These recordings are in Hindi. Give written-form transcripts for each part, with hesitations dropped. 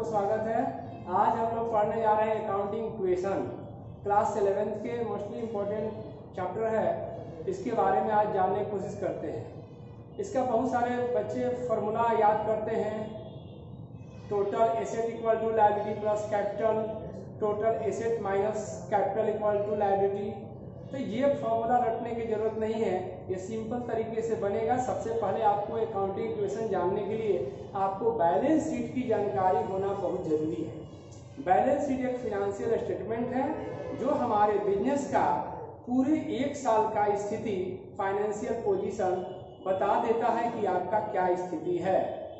आपको स्वागत है। आज हम लोग पढ़ने जा रहे हैं अकाउंटिंग इक्वेशन। क्लास 11th के मोस्टली इम्पोर्टेंट चैप्टर है, इसके बारे में आज जानने की कोशिश करते हैं। इसका बहुत सारे बच्चे फार्मूला याद करते हैं। Total asset equal to liability plus capital, total asset minus capital equal to liability. तो ये फार्मूला रटने की जरूरत नहीं है, ये सिंपल तरीके से बनेगा। सबसे पहले आपको अकाउंटिंग इक्वेशन जानने के लिए आपको बैलेंस शीट की जानकारी होना बहुत जरूरी है। बैलेंस शीट एक फिनेंशियल स्टेटमेंट है जो हमारे बिजनेस का पूरे एक साल का स्थिति, फाइनेंशियल पोजीशन बता देता है कि आपका क्या स्थिति है,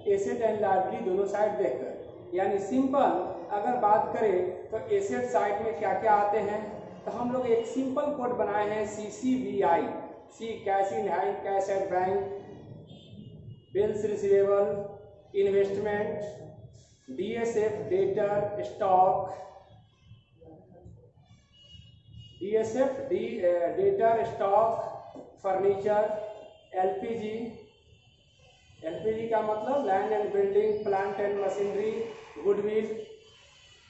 एसेट एंड लायबिलिटी दोनों साइड देखकर। यानी सिंपल अगर बात करें तो एसेट साइड में क्या क्या आते हैं, तो हम लोग एक सिंपल कोड बनाए हैं CCBI, C cash in hand, cash at bank, bills receivable, investment, DSF debtor stock, DSF debtor stock, furniture, LPG का मतलब land and building, plant and machinery, goodwill,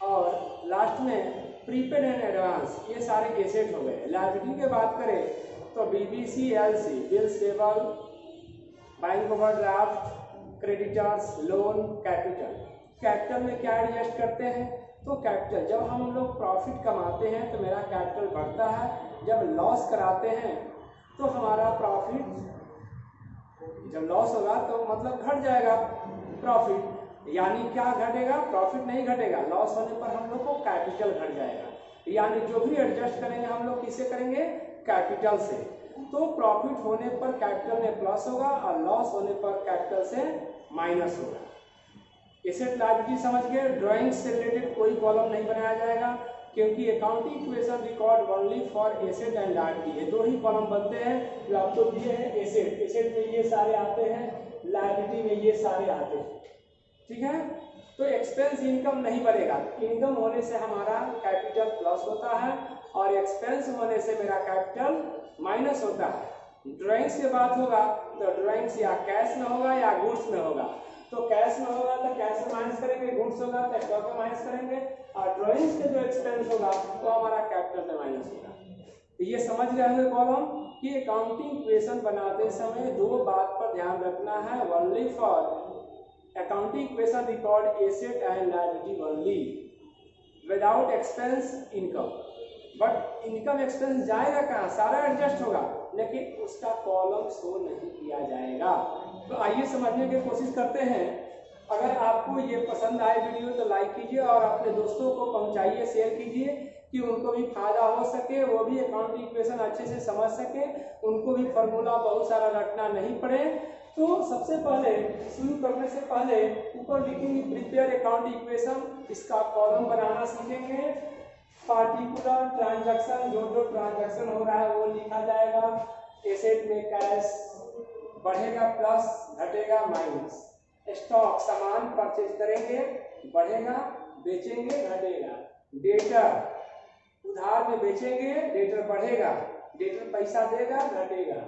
और लास्ट में प्रीपेड एंड एडवांस। ये सारे एसेट हो गए। लायबिलिटी की बात करें तो BBC, LC, bills payable, bank overdraft, creditors, loan, capital. Capital में क्या एडजस्ट करते हैं, तो कैपिटल जब हम लोग प्रॉफिट कमाते हैं तो मेरा कैपिटल बढ़ता है, जब लॉस कराते हैं तो हमारा प्रॉफिट, जब लॉस होगा तो मतलब घट जाएगा प्रॉफिट। यानी क्या घटेगा, प्रॉफिट नहीं घटेगा, लॉस होने पर हम लोग को कैपिटल घट जाएगा। यानी जो भी एडजस्ट करेंगे हम लोग किससे करेंगे, कैपिटल से। तो प्रॉफिट होने पर कैपिटल में प्लस होगा और लॉस होने पर कैपिटल से माइनस होगा। एसेट लायबिलिटी समझ गए। ड्राइंग से रिलेटेड कोई कॉलम नहीं बनाया जाएगा क्योंकि accounting equation record only for asset and liability. ये दो ही कॉलम बनते हैं जो आपको दिए हैं। एसेट में ये सारे आते हैं, लायबिलिटी में ये सारे आते हैं, ठीक है। तो एक्सपेंस इनकम नहीं बनेगा। इनकम होने से हमारा कैपिटल प्लस होता है और एक्सपेंस होने से मेरा कैपिटल माइनस होता है। ड्राइंग्स की बात होगा तो ड्राइंग्स या कैश में होगा या गुड्स में होगा। तो कैश में होगा तो कैश से माइनस करेंगे, गुड्स होगा तो स्टॉक में माइनस करेंगे, और ड्राइंग्स के जो एक्सपेंस होगा तो हमारा कैपिटल में माइनस होगा। तो ये समझ रहे हैं कॉलम कि अकाउंटिंग इक्वेशन बनाते समय दो बात पर ध्यान रखना है। Only for accounting equation record asset and liability only without expense income। But income expense जाएगा कहाँ, सारा एडजस्ट होगा लेकिन उसका कॉलम शो नहीं किया जाएगा। तो आइए समझने की कोशिश करते हैं। अगर आपको ये पसंद आए वीडियो तो लाइक कीजिए और अपने दोस्तों को पहुंचाइए, शेयर कीजिए कि उनको भी फायदा हो सके, वो भी अकाउंटिंग इक्वेशन अच्छे से समझ सके, उनको भी फार्मूला बहुत सारा रटना नहीं पड़े। तो सबसे पहले शुरू करने से पहले ऊपर लिखेंगे प्रिपेयर अकाउंटिंग इक्वेशन। इसका कॉलम बनाना सीखेंगे। पार्टिकुलर ट्रांजैक्शन, जो जो ट्रांजैक्शन हो रहा है वो लिखा जाएगा। एसेट में कैश बढ़ेगा प्लस, घटेगा माइनस। स्टॉक सामान परचेज करेंगे, बढ़ेगा, बेचेंगे, घटेगा। डेटर उधार में बेचेंगे, डेटर बढ़ेगा, डेटर पैसा देगा, घटेगा।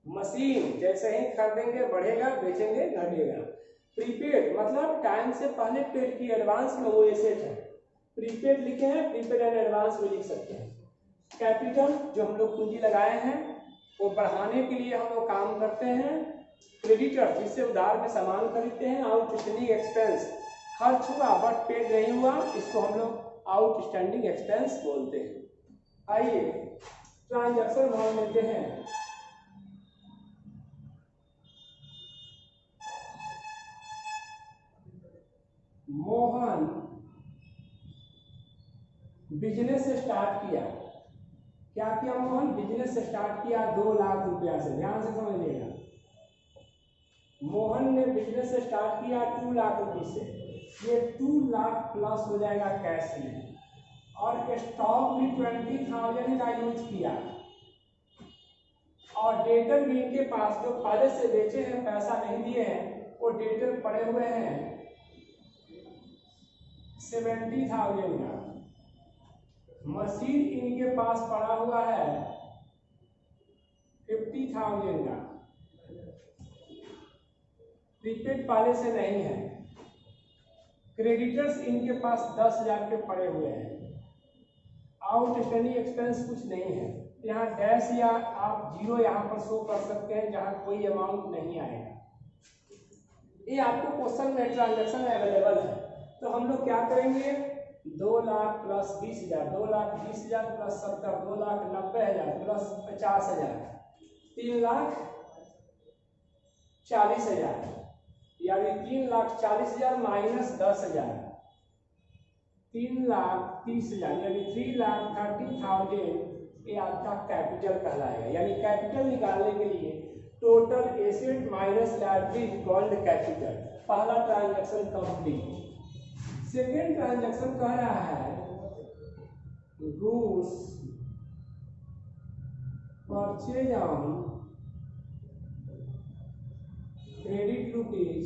मशीन जैसे ही खरीदेंगे बढ़ेगा, बेचेंगे घटेगा। प्रीपेड मतलब टाइम से पहले पेड की, एडवांस में वो एसेट है। प्रीपेड लिखे हैं, प्रीपेड एंड एडवांस में लिख सकते हैं। कैपिटल जो हम लोग पूंजी लगाए हैं वो बढ़ाने के लिए हम लोग काम करते हैं। क्रेडिटर जिससे उधार में सामान खरीदते हैं। आउटस्टैंडिंग एक्सपेंस, खर्च हुआ बट पेड नहीं हुआ, इसको हम लोग आउटस्टैंडिंग एक्सपेंस बोलते हैं। आइए ट्रांजैक्शन मान लेते हैं। मोहन बिजनेस से स्टार्ट किया। क्या किया मोहन, बिजनेस से स्टार्ट किया 2 लाख रुपया से। ध्यान से समझिएगा, मोहन ने बिजनेस से स्टार्ट किया 2 लाख रुपये से। ये 2 लाख प्लस हो जाएगा कैश में, और स्टॉक भी 20,000 का यूज किया, और डेटर भी इनके पास जो पहले से बेचे हैं, पैसा नहीं दिए हैं, वो डेटर पड़े हुए हैं 70,000 का। मशीन इनके पास पड़ा हुआ है 50,000 का। प्रीपेड पहले से नहीं है। क्रेडिटर्स इनके पास 10,000 के पड़े हुए हैं, आउटस्टैंडिंग एक्सपेंस कुछ नहीं है, यहाँ डैश या आप जीरो यहाँ पर शो कर सकते हैं जहाँ कोई अमाउंट नहीं आएगा। ये आपको क्वेश्चन में ट्रांजैक्शन अवेलेबल है। तो हम लोग क्या करेंगे, 2 लाख प्लस 20,000, 2,20,000 प्लस 70, 2,90,000 प्लस 50,000, 3,40,000, यानी 3,40,000 माइनस 10,000, 3,30,000 यानी 3,30,000 ये आपका कैपिटल कहलाएगा। यानी कैपिटल निकालने के लिए total asset minus liability equal capital. पहला ट्रांजैक्शन कंप्लीट। सेकेंड ट्रांजैक्शन कह रहा है goods purchase on credit rupees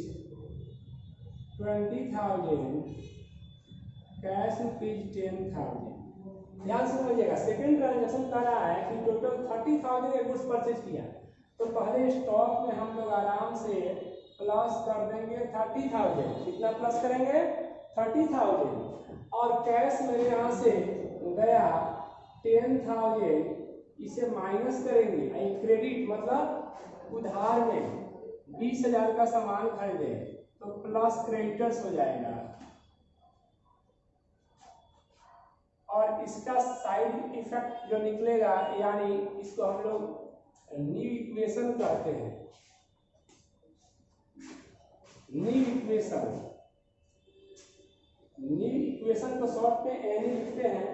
20,000, cash rupees 10,000। ध्यान से समझिएगा, सेकेंड ट्रांजैक्शन कह रहा है कि टोटल 30,000 का गुड्स परचेज किया, तो पहले स्टॉक में हम लोग आराम से प्लस कर देंगे 30,000। कितना प्लस करेंगे, 30,000। और कैश मेरे यहाँ से गया 10,000, इसे माइनस करेंगे, क्रेडिट मतलब उधार में 20,000 का सामान खरीदे तो प्लस क्रेडिटर्स हो जाएगा। और इसका साइड इफेक्ट जो निकलेगा, यानी इसको हम लोग न्यू इक्वेशन कहते हैं। न्यू इक्वेशन को शॉर्ट में एनी लिखते हैं,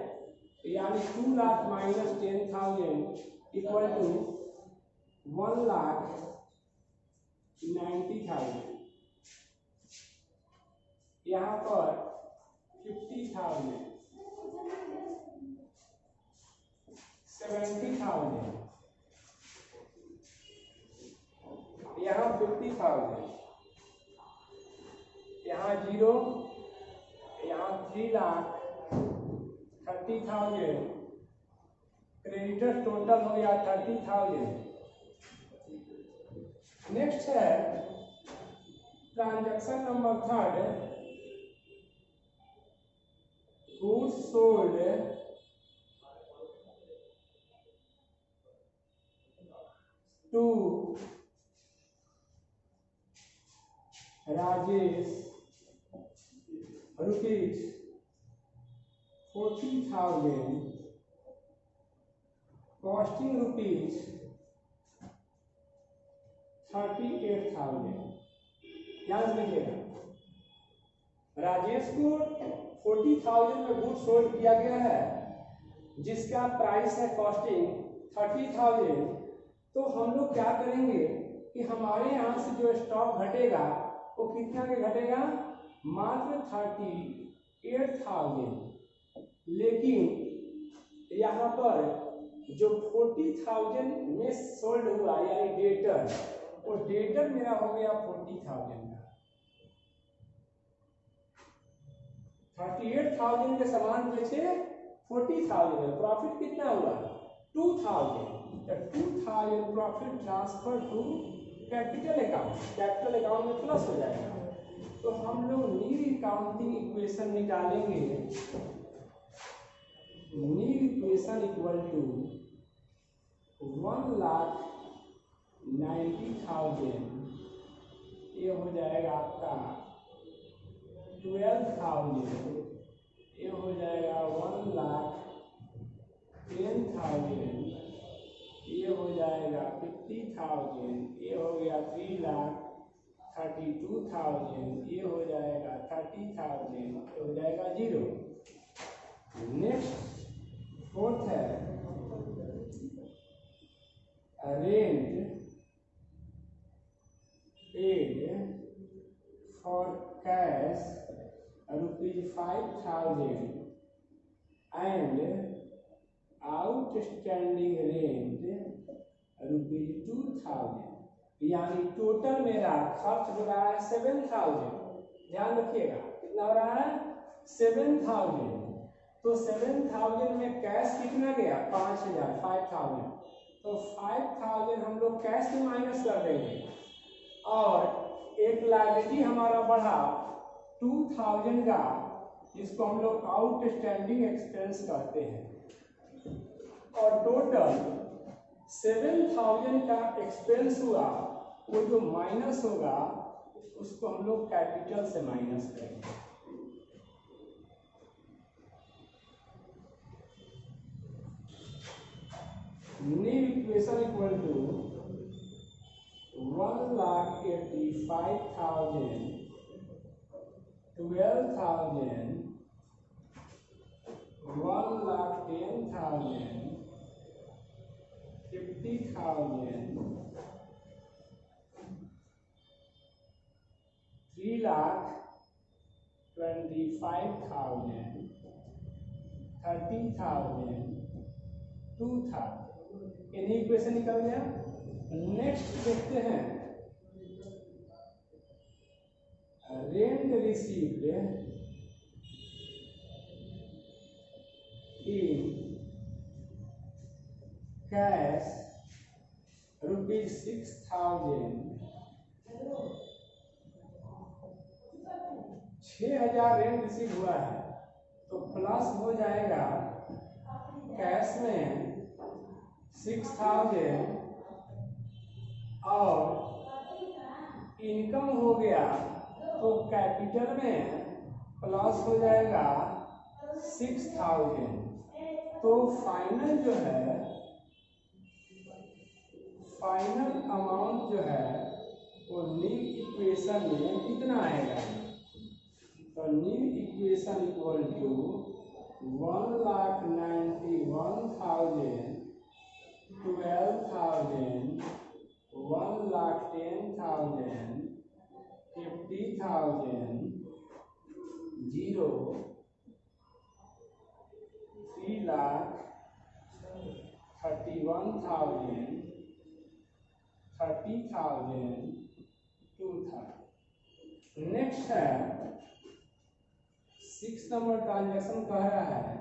यानी 2 लाख माइनस 10,000 इक्वल टू 1,90,000। यहाँ पर 50,000, 70,000, यहाँ 50,000, यहाँ 0, यहाँ 3,30,000। क्रेडिटर टोटल हो गया 30,000। नेक्स्ट है transaction number 3, goods sold to Rajesh rupees 40,000, costing rupees 38,000। ध्यान से देखिएगा, राजेश को 40,000 में गुड्स सोल्ड किया गया है, जिसका प्राइस है कॉस्टिंग 30,000। तो हम लोग क्या करेंगे कि हमारे यहाँ से जो स्टॉक घटेगा वो कितना के घटेगा, मात्र 38,000। लेकिन यहाँ पर जो 40,000 में सोल्ड हुआ यानी डेटर, वो डेटर मेरा हो गया 40,000 का। 38,000 के सामान बेचे 40,000 में, प्रॉफिट कितना हुआ 2,000। 2,000 profit transfer to capital account, capital account में प्लस हो जाएगा। तो हम लोग नीड अकाउंटिंग इक्वेशन निकालेंगे। नीड इक्वेशन इक्वल टू 1,90,000, ये हो जाएगा आपका 12,000, ये हो जाएगा 1,10,000, ये हो जाएगा 50,000, ये हो गया 3,32,000, ये हो जाएगा 30,000, ये हो जाएगा 0। नेक्स्ट फोर्थ है rent paid for cash ₹5,000 and outstanding rent ₹2,000। यानी टोटल मेरा खर्च हो रहा है 7,000। ध्यान रखिएगा, कितना हो रहा है 7,000। तो 7,000 में कैश कितना गया 5,000, 5,000। तो 5,000 हम लोग कैश में माइनस कर देंगे, और एक लायबिलिटी हमारा बढ़ा 2000 का, इसको हम लोग आउटस्टैंडिंग एक्सपेंस कहते हैं, और टोटल 7000 का एक्सपेंस हुआ, वो जो माइनस होगा उसको हम लोग कैपिटल से माइनस करेंगे। New equation equal to 1,85,000, 12,000, 1,10,000, 50,000, 3,25,000, 30,000, 2,000। इन्हीं इक्वेशन निकल गया। नेक्स्ट देखते हैं rent received in cash ₹6,000, 6,000 rent receive हुआ है, तो प्लस हो जाएगा कैश में 6,000 और इनकम हो गया तो कैपिटल में प्लस हो जाएगा 6,000। तो फाइनल जो है, फाइनल अमाउंट जो है वो न्यू इक्वेशन में कितना आएगा? तो new equation equal to 1,91,000, 12,000, 1,10,000, 50,000, 0, 3,31,000, 30,000, 2,000। Next है 6 नंबर ट्रांजैक्शन कह रहा है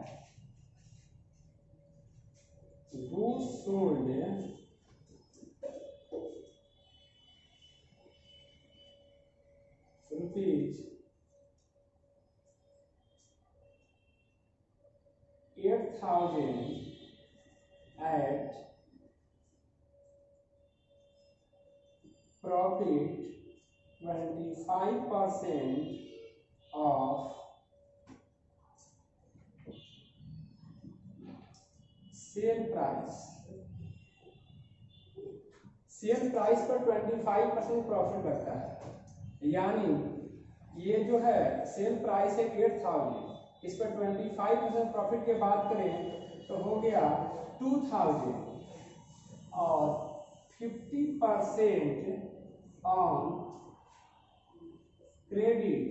goods sold rupees 8,000 at profit 25% of sale price. Sale price पर 25% प्रॉफिट लगता है, यानी ये जो है सेल प्राइस है 8,000, इस पर 25% प्रॉफिट के बात करें तो हो गया 2,000 और 50% on credit,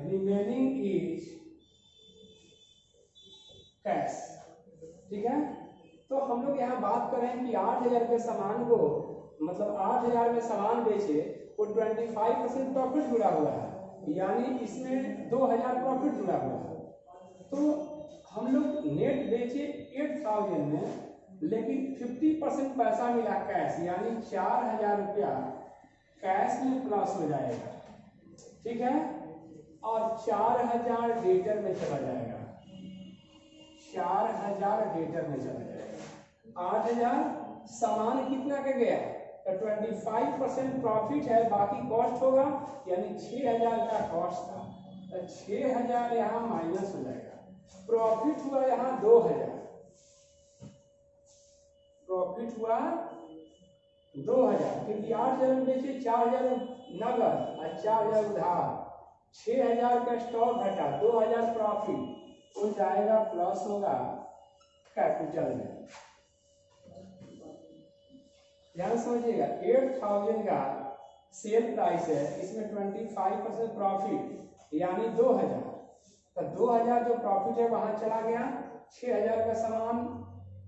remaining is cash. ठीक है, तो हम लोग यहाँ बात करें कि 8,000 के सामान को, मतलब 8,000 में सामान बेचे, वो 25% प्रॉफिट जुड़ा हुआ है, यानी इसमें 2,000 प्रॉफिट जुड़ा हुआ है। तो हम लोग नेट बेचे 8,000 में, लेकिन 50% पैसा मिला कैश, यानी 4,000 रुपया कैश में प्लस हो जाएगा। ठीक है, और 4,000 डेटर में चला जाएगा, 4,000 डेटर में चला जाएगा। 8,000 सामान कितना का गया, तो 25% प्रॉफिट है, बाकी कॉस्ट होगा, यानी 6,000 का कॉस्ट था, तो 6,000 यहाँ माइनस हो जाएगा। प्रॉफिट हुआ यहाँ 2,000, प्रॉफिट हुआ 2,000, क्योंकि 8,000 में बेचे, 4,000 नगद और 4,000 उधार, 6,000 का स्टॉक घटा, 2,000 प्रॉफिट हो जाएगा, प्लस होगा कैपिटल में। ध्यान समझिएगा, 8,000 का सेल प्राइस है, इसमें 25% प्रॉफिट यानी 2,000, तो 2,000 जो प्रॉफिट है वहां चला गया, 6,000 का सामान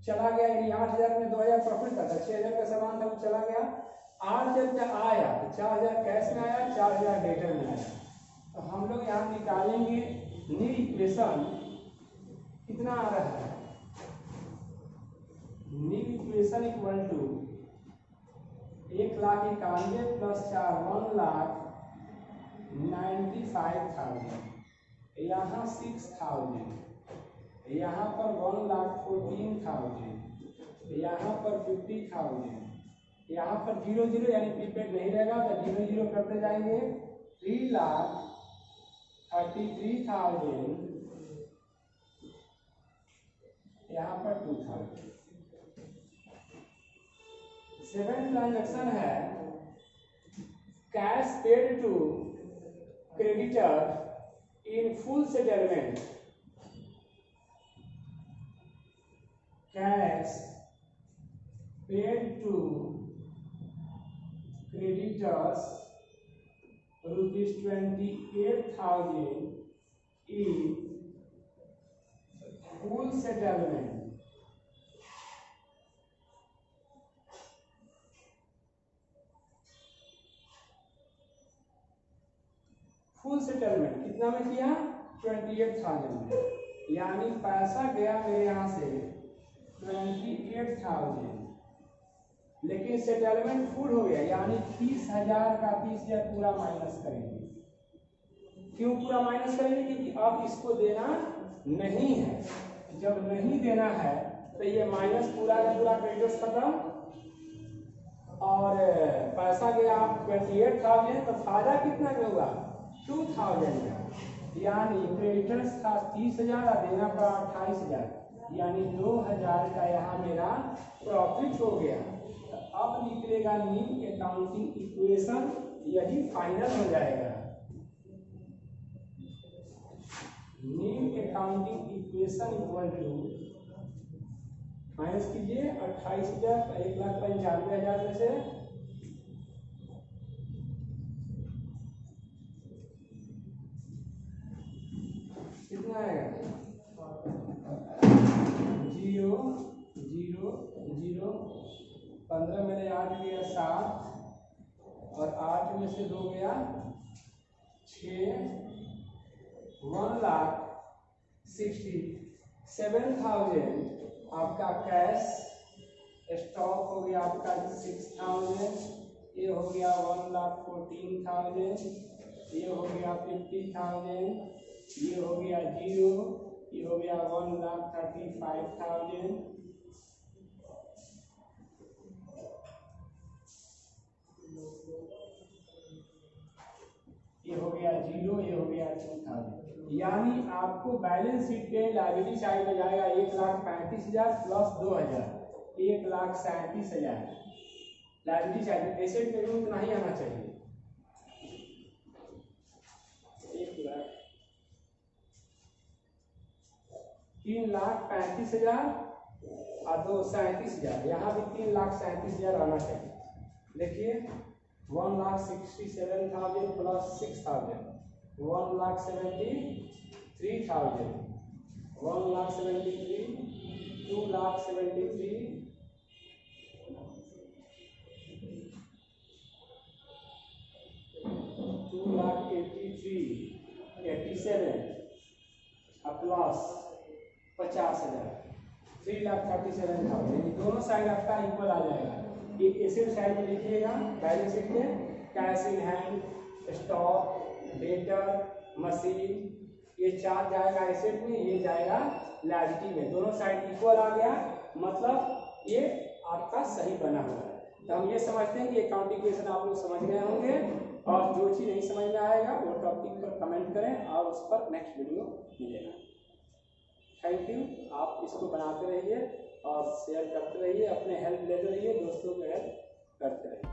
चला गया, यानी 8,000 में 2,000 प्रॉफिट था, 6,000 का सामान था चला गया। 8,000 का आया तो 4,000 कैश में आया, 4,000 डेटर में आया। तो हम लोग यहाँ निकालेंगे न्यू इक्वेशन, कितना आ रहा है, new equation equal to 1,91,000 plus 4, 95,000, यहाँ 6,000, यहाँ पर 1,14,000, यहाँ पर 50,000, यहाँ पर 0 यानी प्रीपेड नहीं रहेगा तो 0 करते जाएंगे। 3,33,000, यहाँ पर 2,000। 7 ट्रांजेक्शन है cash paid to creditor in full settlement. Cash paid to creditors ₹28,000 in full settlement। Full settlement कितना में किया? 28,000 में, यानी पैसा गया मेरे यहाँ से 28,000, लेकिन सेटलमेंट फुल हो गया, यानी 30,000 का 30,000 पूरा माइनस करेंगे। क्यों पूरा माइनस करेंगे? क्योंकि अब इसको देना नहीं है। जब नहीं देना है तो ये माइनस पूरा का पूरा क्रेडिटर्स खत्म, और पैसा गया 28,000, तो फायदा कितना में हुआ? 2,000 का, यानी क्रेडिटर्स था 30,000 और देना पड़ा 28,000, यानी 2,000 का यहाँ मेरा प्रॉफिट हो गया। अब निकलेगा न्यू अकाउंटिंग इक्वेशन, यही फाइनल हो जाएगा। New accounting equation equal to, minus कीजिए 28,000 1,95,000 में से कितना आएगा? 0 0 0, 15 में 8 गया 7, और 8 में से 2 गया 6, 1,67,000 आपका कैश स्टॉक हो गया आपका 6,000, ये हो गया 1,14,000, ये हो गया 50,000, ये हो गया 0, ये हो गया 1,35,000, ये हो गया 0, ये हो गया 2,000। यानी आपको बैलेंस शीट के लायबिलिटी साइड में जाएगा 1,35,000 प्लस 2,000, 1,37,000 लायबिलिटी साइड में। एसेट में भी उतना ही आना चाहिए, 3,35,000 और 2,37,000, यहाँ भी 3,37,000 आना चाहिए। देखिए 1,67,000 प्लस 6,000, 1,73,000, 1,73,000, 2,73,000, 2,83,000, 87 प्लस 50,000, 3,37,000, यानी दोनों साइड आपका इक्वल आ जाएगा। एक एसेट साइड में लिखिएगा बैलेंस शीट में cash in hand, stock, debtor, machine, ये 4 जाएगा एसेट में, ये जाएगा लायबिलिटी में। दोनों साइड इक्वल आ गया, मतलब ये आपका सही बना हुआ है। तो हम ये समझते हैं कि अकाउंटिंग इक्वेशन आप लोग समझ गए होंगे, और जो चीज़ नहीं समझ में आएगा वो टॉपिक पर कमेंट करें और उस पर नेक्स्ट वीडियो मिलेगा। Thank you. आप इसको बनाते रहिए और शेयर करते रहिए, अपने हेल्प लेते रहिए, दोस्तों को हेल्प करते रहिए।